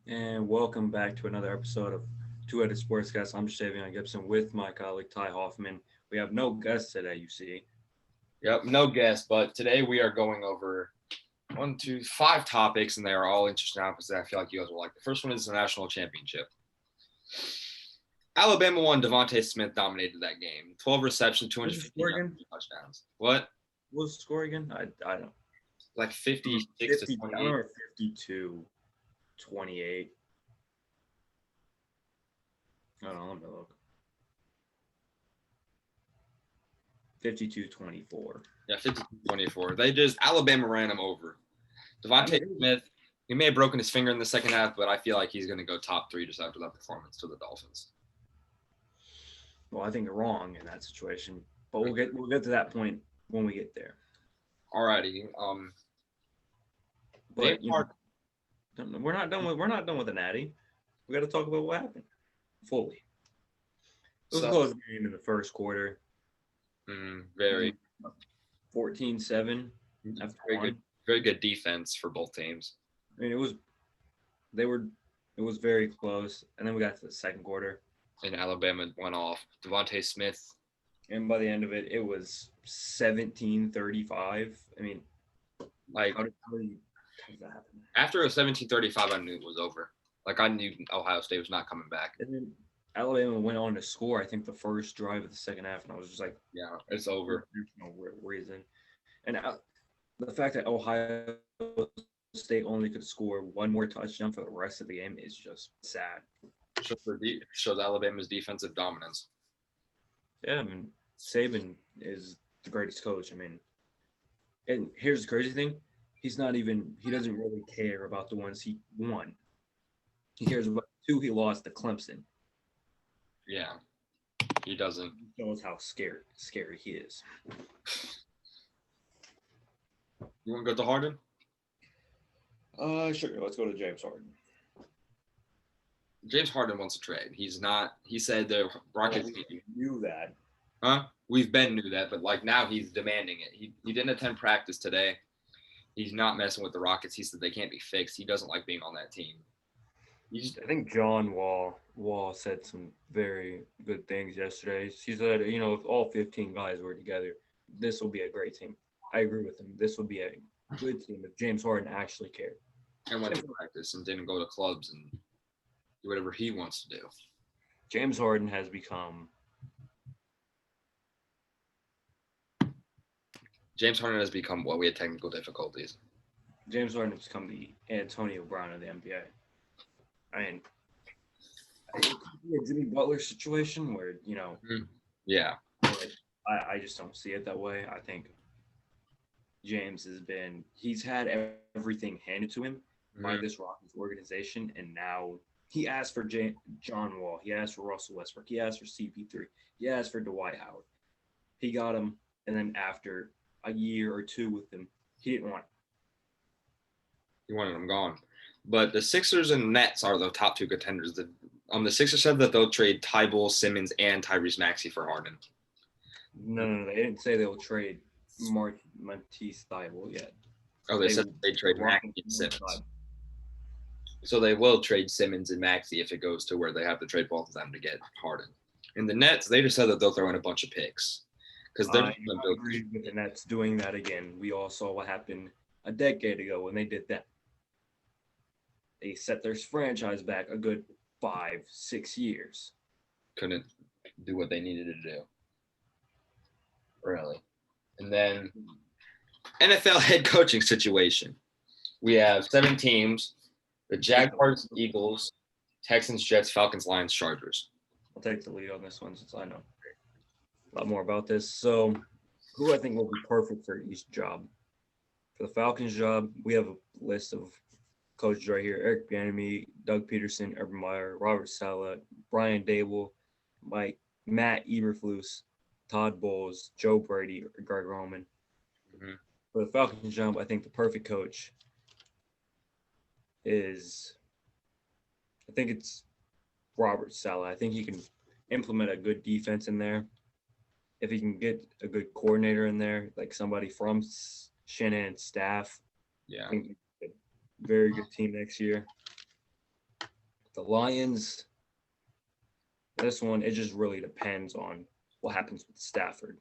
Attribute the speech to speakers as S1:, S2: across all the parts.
S1: And welcome back to another episode of Two-Headed Sportscast. I'm Jataivons Gibson with my colleague Ty Hoffman. We have no guests today, you see.
S2: Yep, no guess, but today we are going over five topics, and they are all interesting topics that I feel like you guys will like. The first one is the national championship. Alabama won. Devontae Smith dominated that game. 12 receptions,
S1: What's the
S2: 250
S1: score again?
S2: touchdowns. What?
S1: What's the score again? I don't.
S2: Like 56
S1: 50,
S2: to
S1: I
S2: 28.
S1: don't know, 52-28. I don't know, let me look. 52-24.
S2: Yeah, 52-24. Alabama ran him over. Devontae Smith, he may have broken his finger in the second half, but I feel like he's going to go top three just after that performance to the Dolphins.
S1: Well, I think you're wrong in that situation, but we'll get to that point when we get there.
S2: Alrighty.
S1: But we're not done with the Natty. We got to talk about what happened fully. It was a close game in the first quarter.
S2: Very
S1: 14-7 after
S2: very good defense for both teams.
S1: I mean, it was very close, and then we got to the second quarter,
S2: and Alabama went off. Devontae Smith,
S1: and by the end of it, it was 17-35. I mean,
S2: like
S1: how did that happen?
S2: After a 17-35, I knew it was over. Like I knew Ohio State was not coming back.
S1: And then Alabama went on to score, I think, the first drive of the second half, and I was just like,
S2: yeah, it's over.
S1: There's no reason. And the fact that Ohio State only could score one more touchdown for the rest of the game is just sad.
S2: Shows Alabama's defensive dominance.
S1: Yeah, I mean, Saban is the greatest coach. I mean, and here's the crazy thing. He doesn't really care about the ones he won. He cares about the two he lost to Clemson.
S2: Yeah, he doesn't.
S1: He shows how scary he is.
S2: You want to go to Harden?
S1: Sure. Let's go to James Harden.
S2: James Harden wants to trade. He's not. He said the Rockets
S1: knew that.
S2: Huh? We've been knew that, but like now he's demanding it. He didn't attend practice today. He's not messing with the Rockets. He said they can't be fixed. He doesn't like being on that team.
S1: I think John Wall said some very good things yesterday. He said, if all 15 guys were together, this will be a great team. I agree with him. This would be a good team if James Harden actually cared.
S2: And went to practice and didn't go to clubs and do whatever he wants to do.
S1: James Harden has become
S2: what? We had technical difficulties.
S1: James Harden has become the Antonio Brown of the NBA. I mean, it could be a Jimmy Butler situation where,
S2: Yeah.
S1: I just don't see it that way. I think James he's had everything handed to him by this Rockets organization, and now he asked for John Wall. He asked for Russell Westbrook. He asked for CP3. He asked for Dwight Howard. He got him, and then after a year or two with him, he didn't want him.
S2: He wanted him gone. But the Sixers and Nets are the top two contenders. The Sixers said that they'll trade Tybal, Simmons, and Tyrese Maxey for Harden.
S1: No, they didn't say they'll trade Matisse Thybulle yet.
S2: Oh, they said they trade Maxey and Simmons. So they will trade Simmons and Maxey if it goes to where they have to trade both of them to get Harden. And the Nets, they just said that they'll throw in a bunch of picks. Because they're
S1: agree with the Nets doing that again. We all saw what happened a decade ago when they did that. They set their franchise back a good 5-6 years.
S2: Couldn't do what they needed to do. Really. And then NFL head coaching situation. We have 7 teams: the Jaguars, Eagles, Texans, Jets, Falcons, Lions, Chargers.
S1: I'll take the lead on this one since I know a lot more about this. So who I think will be perfect for each job. For the Falcons job, we have a list of coaches right here: Eric Bieniemy, Doug Peterson, Urban Meyer, Robert Saleh, Brian Dable, Matt Eberflus, Todd Bowles, Joe Brady, or Greg Roman. Mm-hmm. For the Falcons job, I think the perfect coach it's Robert Saleh. I think he can implement a good defense in there. If he can get a good coordinator in there, like somebody from Shanahan's staff,
S2: yeah,
S1: I think a very good team next year. The Lions, this one, it just really depends on what happens with Stafford.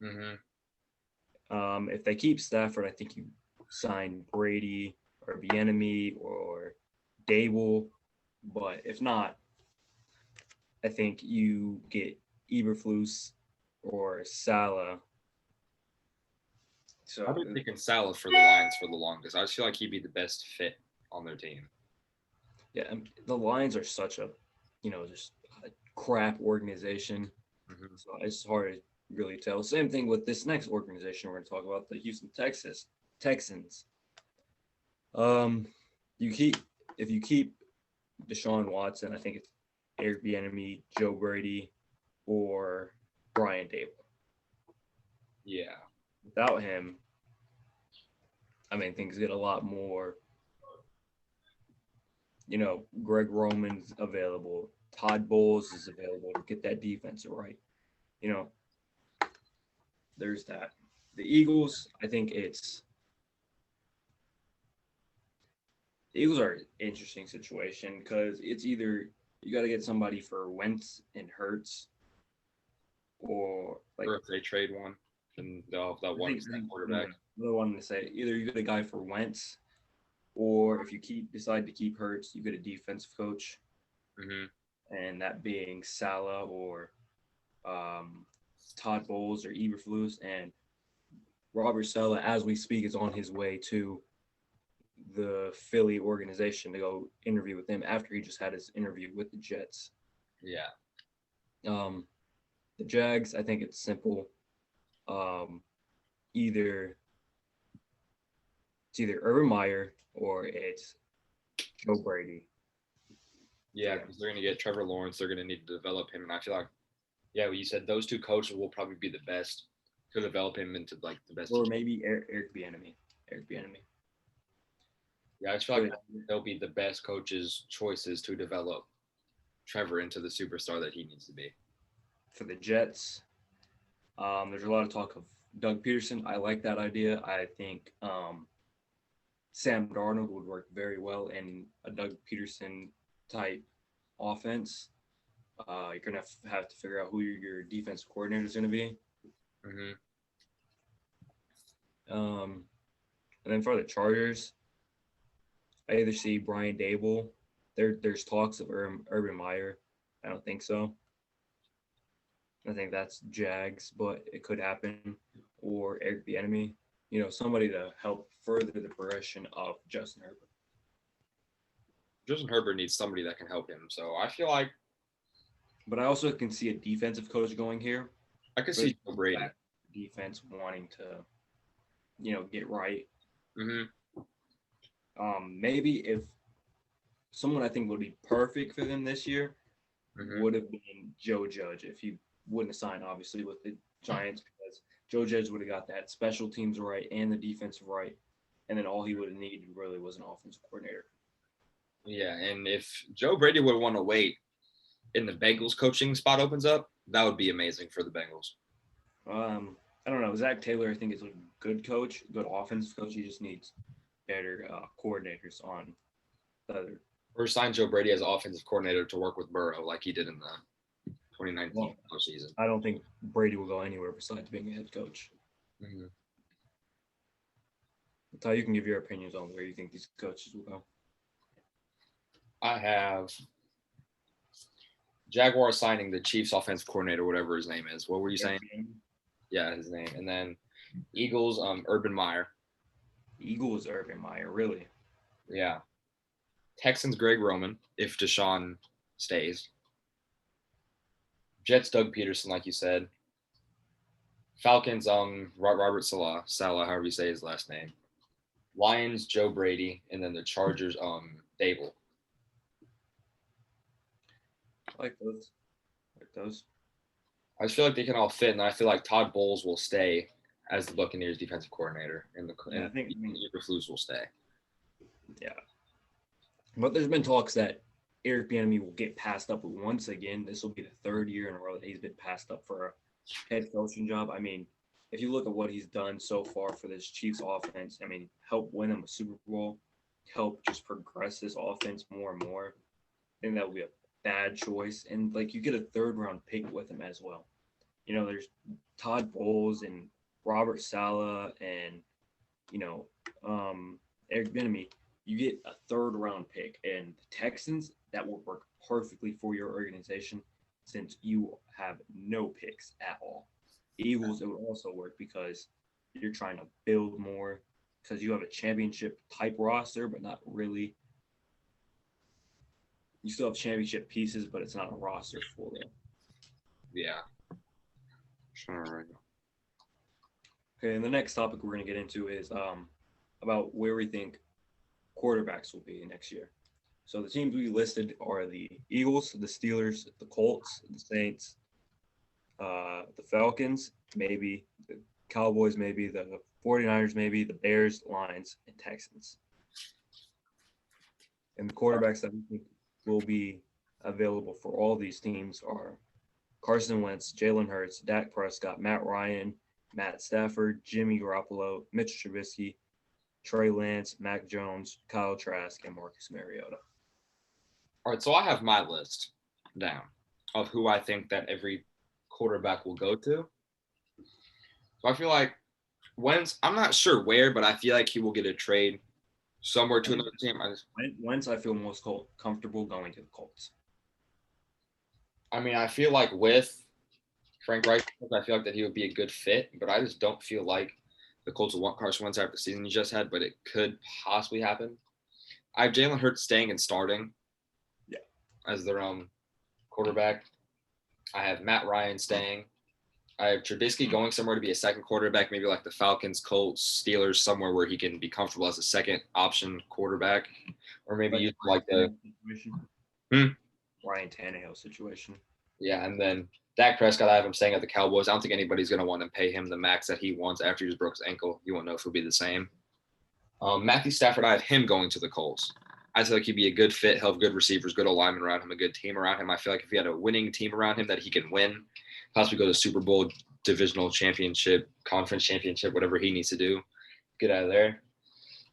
S2: Mm-hmm.
S1: If they keep Stafford, I think you sign Brady or Bieniemy or Dable. But if not, I think you get Eberflus or Salah. So
S2: I've been thinking Salah for the Lions for the longest. I just feel like he'd be the best fit on their team.
S1: yeah, the Lions are such a, just a crap organization.
S2: Mm-hmm.
S1: So it's hard to really tell. Same thing with this next organization we're going to talk about, the Houston Texans. Um, you keep if you keep Deshaun Watson, I think it's Eric Bieniemy, Joe Brady, or Brian Dable.
S2: Yeah.
S1: Without him, I mean things get a lot more. Greg Roman's available. Todd Bowles is available to get that defense right. You know, there's that. The Eagles, I think the Eagles are an interesting situation because it's either you got to get somebody for Wentz and Hurts, or like
S2: Or if they trade one, then they'll have that
S1: I
S2: one
S1: think
S2: quarterback.
S1: I wanted to say either you get a guy for Wentz, or if you decide to keep Hurts, you get a defensive coach,
S2: Mm-hmm.
S1: and that being Salah or um, Todd Bowles or Eberflus, and Robert Saleh, as we speak, is on his way to the Philly organization to go interview with them after he just had his interview with the Jets.
S2: Yeah.
S1: Um, the Jags, I think it's simple. Um, either it's either Urban Meyer or it's Joe Brady.
S2: Yeah, because they're going to get Trevor Lawrence. They're going to need to develop him. And I feel like, yeah, well, you said those two coaches will probably be the best to develop him into like the best.
S1: Or maybe Eric Bieniemy. Eric Bieniemy.
S2: Yeah, I just feel like they'll be the best coaches' choices to develop Trevor into the superstar that he needs to be.
S1: For the Jets, there's a lot of talk of Doug Peterson. I like that idea. I think Sam Darnold would work very well in a Doug Peterson type offense. You're gonna have to figure out who your defensive coordinator is gonna be.
S2: Mm-hmm.
S1: And then for the Chargers, I either see Brian Dable. There's talks of Urban Meyer. I don't think so. I think that's Jags, but it could happen. Or Eric Bieniemy. Somebody to help further the progression of Justin Herbert.
S2: Justin Herbert needs somebody that can help him. So I feel like.
S1: But I also can see a defensive coach going here.
S2: I could see Joe Brady.
S1: Defense wanting to, get right.
S2: Mm-hmm.
S1: Maybe if someone I think would be perfect for them this year would have been Joe Judge if he wouldn't have signed, obviously, with the Giants, because Joe Judge would have got that special teams right and the defensive right, and then all he would have needed really was an offensive coordinator.
S2: Yeah, and if Joe Brady would want to wait and the Bengals coaching spot opens up, that would be amazing for the Bengals.
S1: I don't know. Zach Taylor, I think, is a good coach, good offensive coach. He just needs better coordinators on the other.
S2: Or sign Joe Brady as offensive coordinator to work with Burrow like he did in the 2019 season.
S1: I don't think Brady will go anywhere besides being a head coach.
S2: Mm-hmm.
S1: That's how you can give your opinions on where you think these coaches will go.
S2: I have Jaguar signing the Chiefs offensive coordinator, whatever his name is. What were you saying? Yeah, his name. And then Eagles, Urban Meyer.
S1: Eagles, Urban Meyer, really?
S2: Yeah. Texans, Greg Roman, if Deshaun stays. Jets, Doug Peterson, like you said. Falcons, Robert Salah, however you say his last name. Lions, Joe Brady, and then the Chargers, Dable.
S1: I like those.
S2: I just feel like they can all fit, and I feel like Todd Bowles will stay as the Buccaneers defensive coordinator, and
S1: I think
S2: Eberflus will stay.
S1: Yeah, but there's been talks that Eric Bieniemy will get passed up once again. This will be the third year in a row that he's been passed up for a head coaching job. I mean, if you look at what he's done so far for this Chiefs offense, I mean, help win them a Super Bowl, help just progress this offense more and more. think that would be a bad choice. And like you get a third round pick with him as well. There's Todd Bowles and Robert Sala and you know Eric Bieniemy. You get a third round pick, and the Texans that will work perfectly for your organization since you have no picks at all. Eagles, it would also work because you're trying to build more because you have a championship type roster, but not really. You still have championship pieces, but it's not a roster full of.
S2: Yeah. Sure.
S1: Okay, and the next topic we're going to get into is about where we think quarterbacks will be next year. So the teams we listed are the Eagles, the Steelers, the Colts, the Saints, the Falcons, maybe the Cowboys, maybe the 49ers, maybe the Bears, Lions, and Texans. And the quarterbacks that we think will be available for all these teams are Carson Wentz, Jalen Hurts, Dak Prescott, Matt Ryan, Matt Stafford, Jimmy Garoppolo, Mitch Trubisky, Trey Lance, Mac Jones, Kyle Trask, and Marcus Mariota.
S2: All right, so I have my list down of who I think that every quarterback will go to. So I feel like Wentz, I'm not sure where, but I feel like he will get a trade somewhere to another team.
S1: Wentz, I feel most comfortable going to the Colts.
S2: I feel like with Frank Reich, I feel like that he would be a good fit, but I just don't feel like the Colts will want Carson Wentz after the season he just had, but it could possibly happen. I have Jalen Hurts staying and starting as their quarterback. I have Matt Ryan staying. I have Trubisky going somewhere to be a second quarterback, maybe like the Falcons, Colts, Steelers, somewhere where he can be comfortable as a second option quarterback, or maybe use like the
S1: Ryan Tannehill situation.
S2: Yeah, and then Dak Prescott, I have him staying at the Cowboys. I don't think anybody's going to want to pay him the max that he wants after he just broke his ankle. You won't know if he'll be the same. Matthew Stafford, I have him going to the Colts. I feel like he'd be a good fit. He'll have good receivers, good alignment around him, a good team around him. I feel like if he had a winning team around him that he can win, possibly go to Super Bowl, divisional championship, conference championship, whatever he needs to do, get out of there.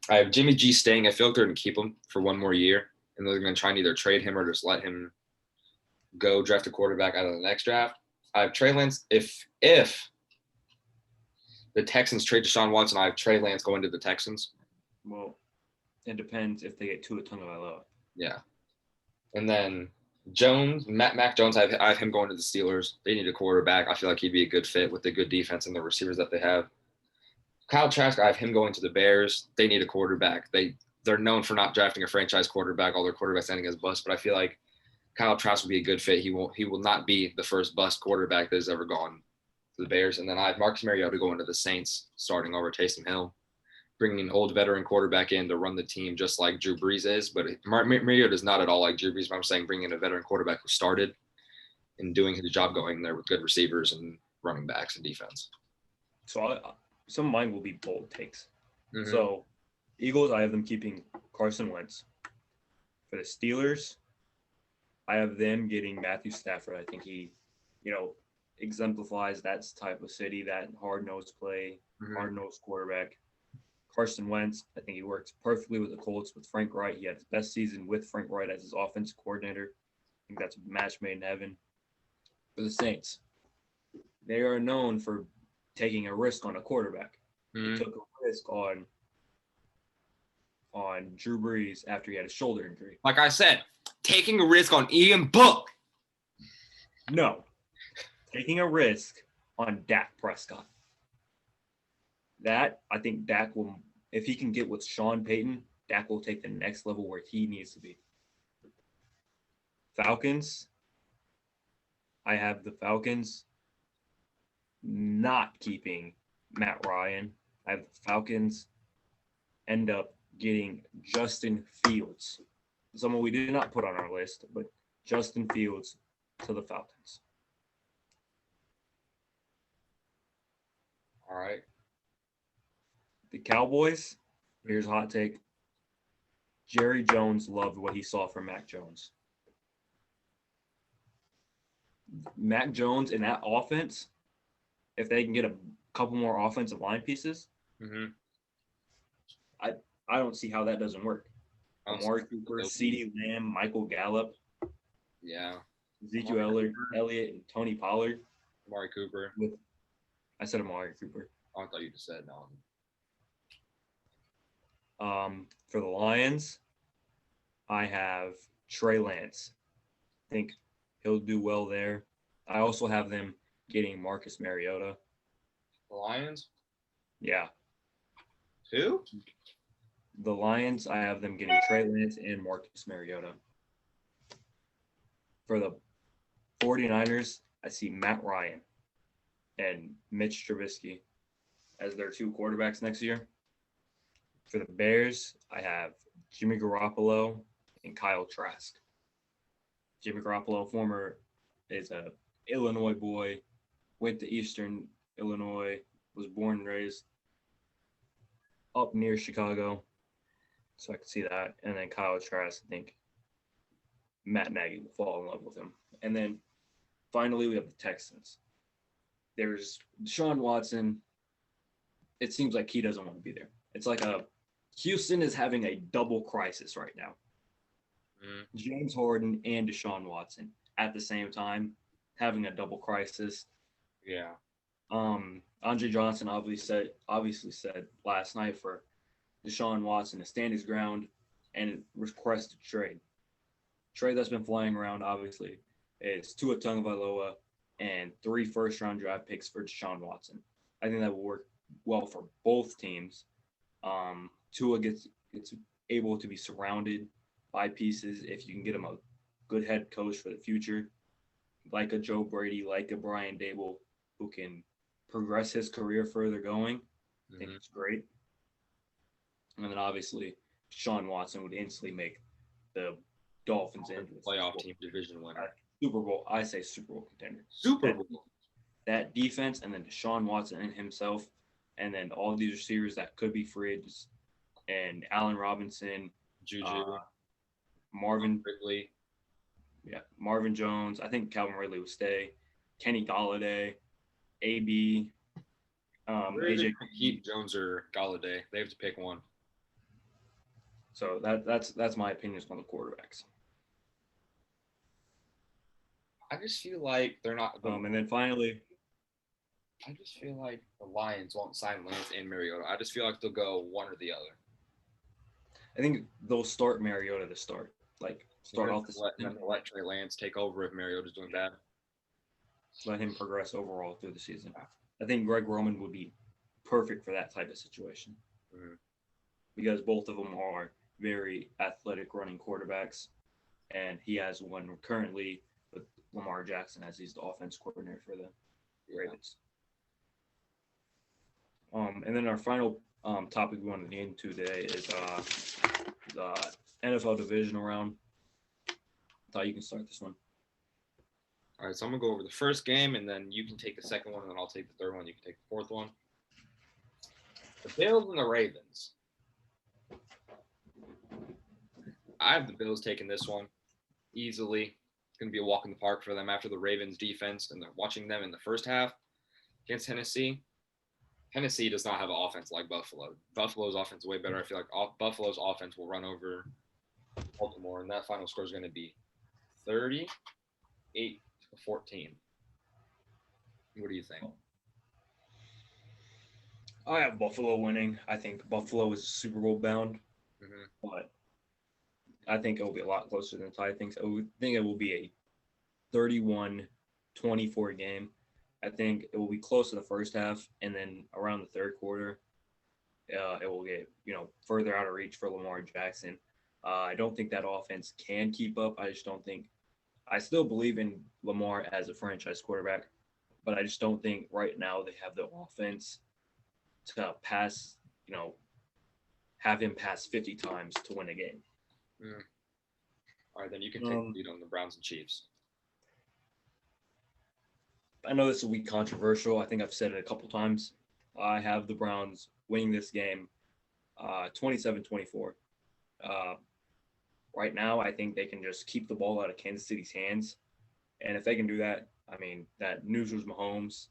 S2: I have Jimmy G staying. I feel like they're going to keep him for one more year, and they're going to try and either trade him or just let him go draft a quarterback out of the next draft. I have Trey Lance. If the Texans trade Deshaun Watson, I have Trey Lance going to the Texans.
S1: Well, it depends if they get Tua Tagovailoa.
S2: Yeah. And then Jones, Mac Jones, I have him going to the Steelers. They need a quarterback. I feel like he'd be a good fit with the good defense and the receivers that they have. Kyle Trask, I have him going to the Bears. They need a quarterback. They're known for not drafting a franchise quarterback. All their quarterbacks ending as bust, but I feel like Kyle Trask will be a good fit. He will not be the first bust quarterback that has ever gone to the Bears. And then I have Marcus Mariota going to the Saints, starting over Taysom Hill, bringing an old veteran quarterback in to run the team just like Drew Brees is. But Mariota is not at all like Drew Brees, but I'm saying bringing in a veteran quarterback who started and doing his job going there with good receivers and running backs and defense.
S1: So some of mine will be bold takes. Mm-hmm. So Eagles, I have them keeping Carson Wentz. For the Steelers, I have them getting Matthew Stafford. I think he, exemplifies that type of city, that hard-nosed play, hard-nosed quarterback. Carson Wentz, I think he works perfectly with the Colts with Frank Reich. He had his best season with Frank Reich as his offensive coordinator. I think that's a match made in heaven. For the Saints, they are known for taking a risk on a quarterback. He took a risk on Drew Brees after he had a shoulder injury.
S2: Like I said, taking a risk on Ian Book.
S1: No. Taking a risk on Dak Prescott. That, I think Dak will, if he can get with Sean Payton, Dak will take the next level where he needs to be. Falcons, I have the Falcons not keeping Matt Ryan. I have the Falcons end up getting Justin Fields. Someone we did not put on our list, but Justin Fields to the Falcons.
S2: All right.
S1: The Cowboys, here's a hot take. Jerry Jones loved what he saw from Mac Jones. Mac Jones in that offense, if they can get a couple more offensive line pieces, I don't see how that doesn't work. Amari Cooper, CeeDee Lamb, Michael Gallup.
S2: Yeah.
S1: Ezekiel Elliott, and Tony Pollard.
S2: Amari Cooper.
S1: I said Amari Cooper.
S2: I thought you just said no.
S1: For the Lions, I have Trey Lance. I think he'll do well there. I also have them getting Marcus Mariota.
S2: The Lions?
S1: Yeah.
S2: Who?
S1: The Lions, I have them getting Trey Lance and Marcus Mariota. For the 49ers, I see Matt Ryan and Mitch Trubisky as their two quarterbacks next year. For the Bears, I have Jimmy Garoppolo and Kyle Trask. Jimmy Garoppolo, is a Illinois boy, went to Eastern Illinois, was born and raised up near Chicago, so I can see that. And then Kyle Trask, I think Matt Nagy will fall in love with him. And then finally, we have the Texans. There's Deshaun Watson. It seems like he doesn't want to be there. It's like Houston is having a double crisis right now. James Harden and Deshaun Watson at the same time having a double crisis.
S2: Yeah.
S1: Andre Johnson obviously said last night for Deshaun Watson to stand his ground and request a trade. Trade that's been flying around, obviously, is Tua Tagovailoa and 3 first-round draft picks for Deshaun Watson. I think that will work well for both teams. Tua gets able to be surrounded by pieces if you can get him a good head coach for the future, like a Joe Brady, like a Brian Dable, who can progress his career further going. I think it's great. And then obviously, Deshaun Watson would instantly make the Dolphins into
S2: playoff team, division winner.
S1: Super Bowl, I say Super Bowl contender.
S2: Super Bowl.
S1: That defense, and then Deshaun Watson and himself, and then all these receivers that could be free agents, and Allen Robinson,
S2: Juju,
S1: Marvin
S2: Ridley.
S1: Yeah, Marvin Jones. I think Calvin Ridley will stay. Kenny Galladay, AB, AJ.
S2: Keep Jones or Galladay. They have to pick one.
S1: So that's my opinions on the quarterbacks.
S2: I just feel like they're not.
S1: And then finally,
S2: I just feel like the Lions won't sign Lance and Mariota. I just feel like they'll go one or the other.
S1: I think they'll start Mariota to start. Start off the
S2: season. Let Trey Lance take over if Mariota's doing bad.
S1: Let him progress overall through the season. I think Greg Roman would be perfect for that type of situation because both of them are very athletic running quarterbacks, and he has one currently with Lamar Jackson as he's the offense coordinator for the Ravens. And then our final topic we want to get into today is the NFL divisional round. I thought you can start this one.
S2: All right, so I'm going to go over the first game, and then you can take the second one, and then I'll take the third one. You can take the fourth one. The Bills and the Ravens. I have the Bills taking this one easily. It's going to be a walk in the park for them after the Ravens defense, and they're watching them in the first half against Tennessee. Tennessee does not have an offense like Buffalo. Buffalo's offense is way better. I feel like Buffalo's offense will run over Baltimore, and that final score is going to be 38-14. What do you think?
S1: I have Buffalo winning. I think Buffalo is Super Bowl bound, but I think it will be a lot closer than Ty thinks. I think it will be a 31-24 game. I think it will be close in the first half, and then around the third quarter, it will get further out of reach for Lamar Jackson. I don't think that offense can keep up. I just don't think. I still believe in Lamar as a franchise quarterback, but I just don't think right now they have the offense to pass. Have him pass 50 times to win a game.
S2: All right, then you can take the lead on the Browns and Chiefs.
S1: I know this will be controversial. I think I've said it a couple times. I have the Browns winning this game 27-24. Right now, I think they can just keep the ball out of Kansas City's hands. And if they can do that, I mean, that neuters Mahomes.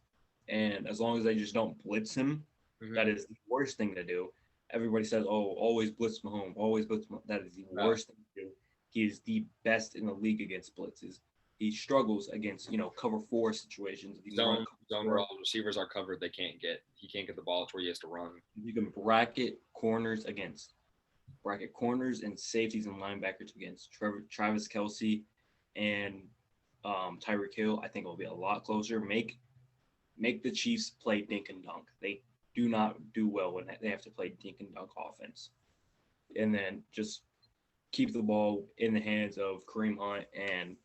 S1: And as long as they just don't blitz him, that is the worst thing to do. Everybody says, oh, always blitz Mahomes, always blitz Mahomes. That is the worst thing to do. He is the best in the league against blitzes. He struggles against cover four situations.
S2: Zone where all the receivers are covered, he can't get the ball to where he has to run.
S1: You can bracket corners and safeties and linebackers against Travis Kelce and Tyreek Hill. I think it'll be a lot closer. Make the Chiefs play dink and dunk. They do not do well when they have to play dink and dunk offense. And then just keep the ball in the hands of Kareem Hunt and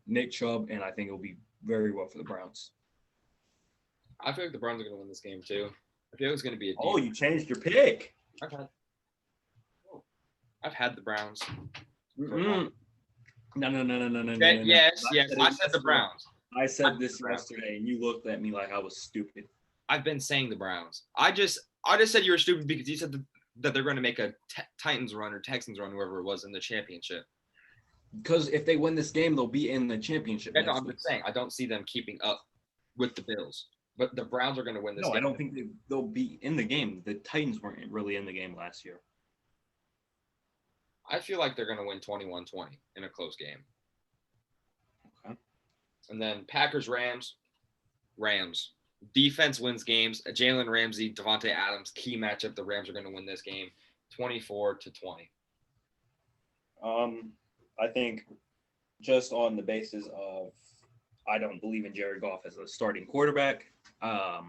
S1: Nick Chubb, and I think it'll be very well for the Browns.
S2: I feel like the Browns are going to win this game too. I feel it's going to be a.
S1: Oh, you changed your pick.
S2: I've had the Browns.
S1: No.
S2: Yes. I said the Browns.
S1: I said this yesterday, and you looked at me like I was stupid.
S2: I've been saying the Browns. I just said you were stupid because you said that they're going to make a Titans run or Texans run, whoever it was, in the championship.
S1: Because if they win this game, they'll be in the championship.
S2: That's what I'm just saying. I don't see them keeping up with the Bills. But the Browns are going to win this game.
S1: I don't think they'll be in the game. The Titans weren't really in the game last year.
S2: I feel like they're going to win 21-20 in a close game.
S1: Okay.
S2: And then Packers-Rams. Rams. Defense wins games. Jalen Ramsey, Devontae Adams, key matchup. The Rams are going to win this game 24-20.
S1: I think just on the basis of I don't believe in Jared Goff as a starting quarterback. I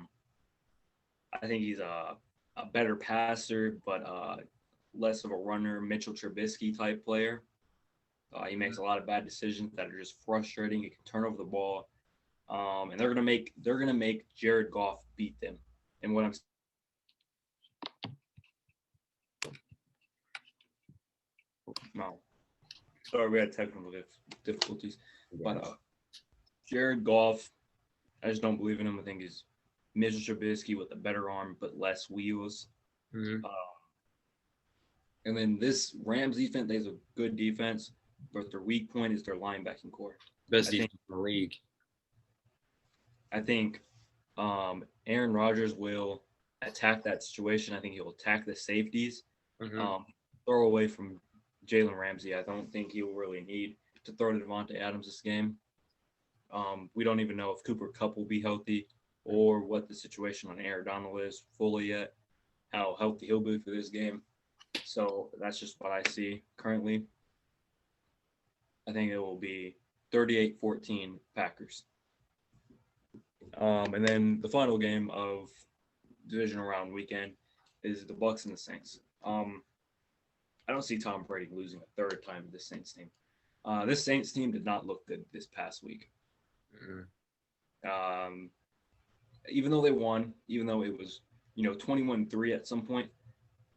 S1: think he's a better passer, but less of a runner, Mitchell Trubisky type player. He makes a lot of bad decisions that are just frustrating. He can turn over the ball, and they're gonna make Jared Goff beat them. And what I'm no, sorry, we had technical difficulties, but Jared Goff, I just don't believe in him. I think he's Mitchell Trubisky with a better arm but less wheels.
S2: Mm-hmm.
S1: And then this Rams defense, they have a good defense, but their weak point is their linebacking core.
S2: Best defense in the league.
S1: I think Aaron Rodgers will attack that situation. I think he'll attack the safeties, throw away from Jalen Ramsey. I don't think he'll really need to throw to Devontae Adams this game. We don't even know if Cooper Kupp will be healthy or what the situation on Aaron Donald is fully yet, how healthy he'll be for this game. So that's just what I see currently. I think it will be 38-14 Packers. And then the final game of divisional round weekend is the Bucs and the Saints. I don't see Tom Brady losing a third time to this Saints team. This Saints team did not look good this past week. Mm-hmm. Even though they won, even though it was 21-3 at some point,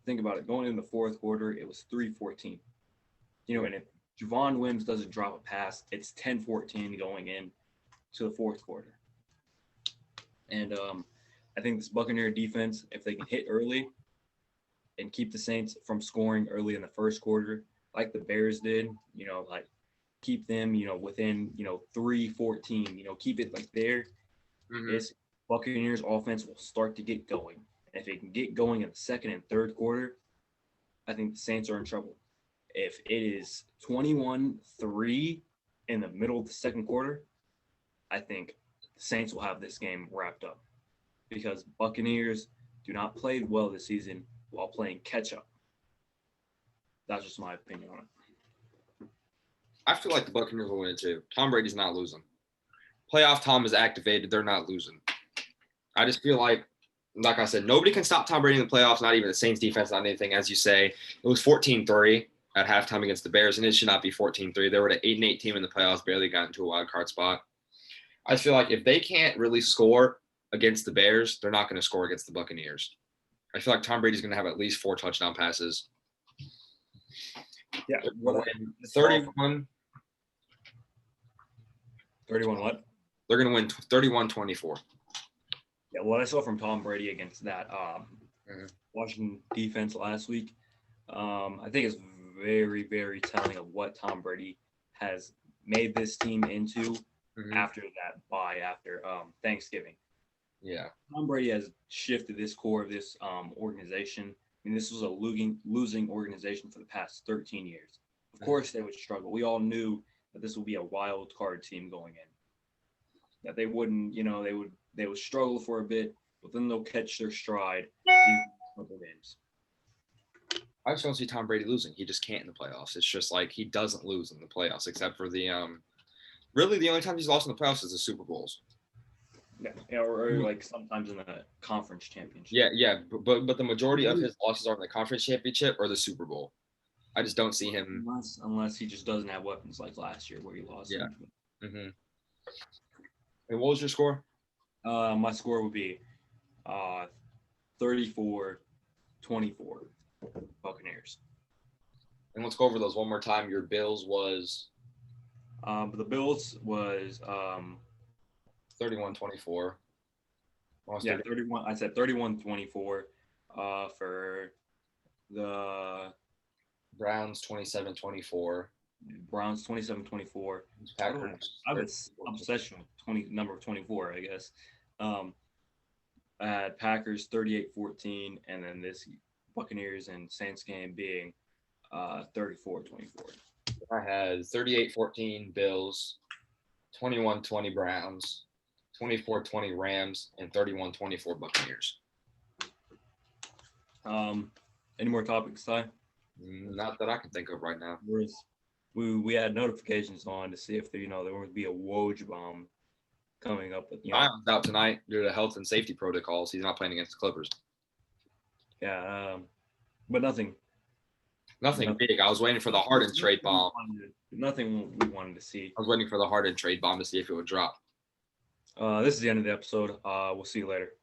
S1: think about it. Going in the fourth quarter, it was 3-14. And if Javon Wims doesn't drop a pass, it's 10-14 going in to the fourth quarter. And I think this Buccaneer defense, if they can hit early and keep the Saints from scoring early in the first quarter, like the Bears did, keep them, within, 3-14, keep it like there. Mm-hmm. This Buccaneers offense will start to get going. And if they can get going in the second and third quarter, I think the Saints are in trouble. If it is 21-3 in the middle of the second quarter, I think the Saints will have this game wrapped up because Buccaneers do not play well this season while playing catch up. That's just my opinion on it.
S2: I feel like the Buccaneers will win it too. Tom Brady's not losing. Playoff Tom is activated. They're not losing. I just feel like I said, nobody can stop Tom Brady in the playoffs, not even the Saints defense, not anything. As you say, it was 14-3 at halftime against the Bears, and it should not be 14-3. They were an 8-8 team in the playoffs, barely got into a wild card spot. I feel like if they can't really score against the Bears, they're not going to score against the Buccaneers. I feel like Tom Brady's going to have at least 4 touchdown passes.
S1: Yeah.
S2: 31.
S1: 31 what?
S2: They're going to win 31-24.
S1: Yeah, what I saw from Tom Brady against that Washington defense last week, I think is very, very telling of what Tom Brady has made this team into after that bye, after Thanksgiving.
S2: Yeah.
S1: Tom Brady has shifted this core of this organization. I mean, this was a losing organization for the past 13 years. Of course, they would struggle. We all knew that this would be a wild card team going in. That they wouldn't, they would struggle for a bit, but then they'll catch their stride these couple games.
S2: I just don't see Tom Brady losing. He just can't in the playoffs. It's just like he doesn't lose in the playoffs, except for the really the only time he's lost in the playoffs is the Super Bowls.
S1: Yeah, or like sometimes in the conference championship.
S2: Yeah, but the majority of his losses are in the conference championship or the Super Bowl. I just don't see him
S1: unless he just doesn't have weapons like last year where he lost.
S2: Yeah. Mm-hmm. And what was your score?
S1: My score would be 34-24 Buccaneers.
S2: And let's go over those one more time. Your Bills was
S1: the Bills was
S2: 31-24.
S1: Yeah, 31. I said 31-24 for the
S2: Browns 27-24.
S1: Browns 27-24.
S2: Packers.
S1: I have an obsession with number 24, I guess. I had Packers 38-14, and then this Buccaneers and Saints game being 34-24.
S2: I had 38-14 Bills, 21-20 Browns, 24-20 Rams, and 31-24 Buccaneers.
S1: Any more topics, Ty?
S2: Not that I can think of right now.
S1: We had notifications on to see if there would be a Woj bomb coming up with
S2: Zion's out tonight due to health and safety protocols. He's not playing against the Clippers.
S1: Yeah, but nothing
S2: big. I was waiting for the Harden trade bomb.
S1: Nothing we wanted to see.
S2: I was waiting for the Harden trade bomb to see if it would drop.
S1: This is the end of the episode. We'll see you later.